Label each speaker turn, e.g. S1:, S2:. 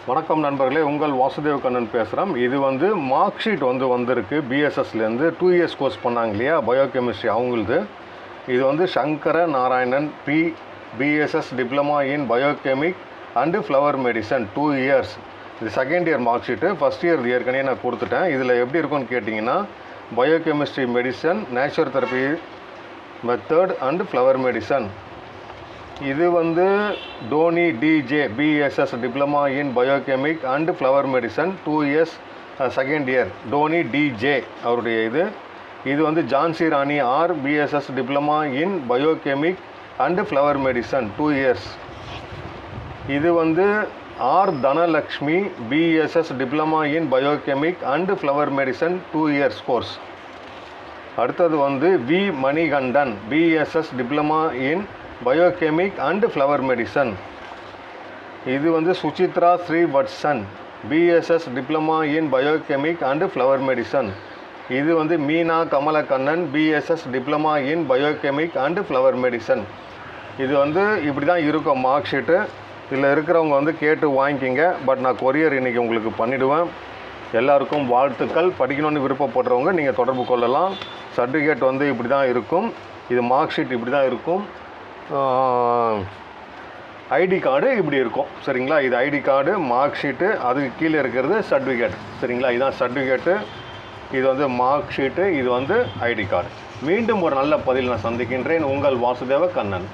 S1: வணக்கம் நண்பர்களே, உங்கள் வாசுதேவ் கண்ணன் பேசுகிறேன். இது வந்து மார்க் ஷீட் வந்திருக்கு பிஎஸ்எஸ்லேருந்து 2 இயர்ஸ் கோர்ஸ் பண்ணாங்க இல்லையா, பயோகெமிஸ்ட்ரி அவங்களுது. இது வந்து Sankara Narayanan BSS diploma in biochemic and flower medicine 2 years. இது second year mark sheet. First year ஏற்கனவே நான் கொடுத்துட்டேன். இதில் எப்படி இருக்குன்னு கேட்டிங்கன்னா, biochemistry medicine, natural therapy method and flower medicine. இது வந்து Tony DJ BSS diploma in biochemic and flower medicine 2 years second year. Tony DJ அவருடைய இது வந்து Jhansi Rani R BSS diploma in biochemic and flower medicine 2 years. இது வந்து R Dhanalakshmi BSS diploma in biochemic and flower medicine 2 years course. அடுத்தது வந்து V Manikandan BSS diploma in biochemic and flower medicine. இது வந்து Suchitra Srivatsan BSS diploma in biochemic and flower medicine. இது வந்து Meena Kamalakannan BSS diploma in biochemic and flower medicine. இது வந்து இப்படி தான் இருக்கும் மார்க் ஷீட்டு. இதில் இருக்கிறவங்க வந்து கேட்டு வாங்கிக்கிங்க. பட் நான் கொரியர் இன்றைக்கி உங்களுக்கு பண்ணிவிடுவேன். எல்லாருக்கும் வாழ்த்துக்கள். படிக்கணும்னு விருப்பப்படுறவங்க நீங்கள் தொடர்பு கொள்ளலாம். சர்டிஃபிகேட் வந்து இப்படி தான் இருக்கும். இது மார்க் ஷீட் இப்படி தான் இருக்கும். ஐடி கார்டு இப்படி இருக்கும். சரிங்களா, இது ஐடி கார்டு, மார்க் ஷீட்டு, அதுக்கு கீழே இருக்கிறது சர்டிஃபிகேட். சரிங்களா, இதுதான் சர்டிஃபிகேட்டு, இது வந்து மார்க் ஷீட்டு, இது வந்து ஐடி கார்டு. மீண்டும் ஒரு நல்ல பதில் நான் சந்திக்கின்றேன். உங்கள் வாசுதேவ கண்ணன்.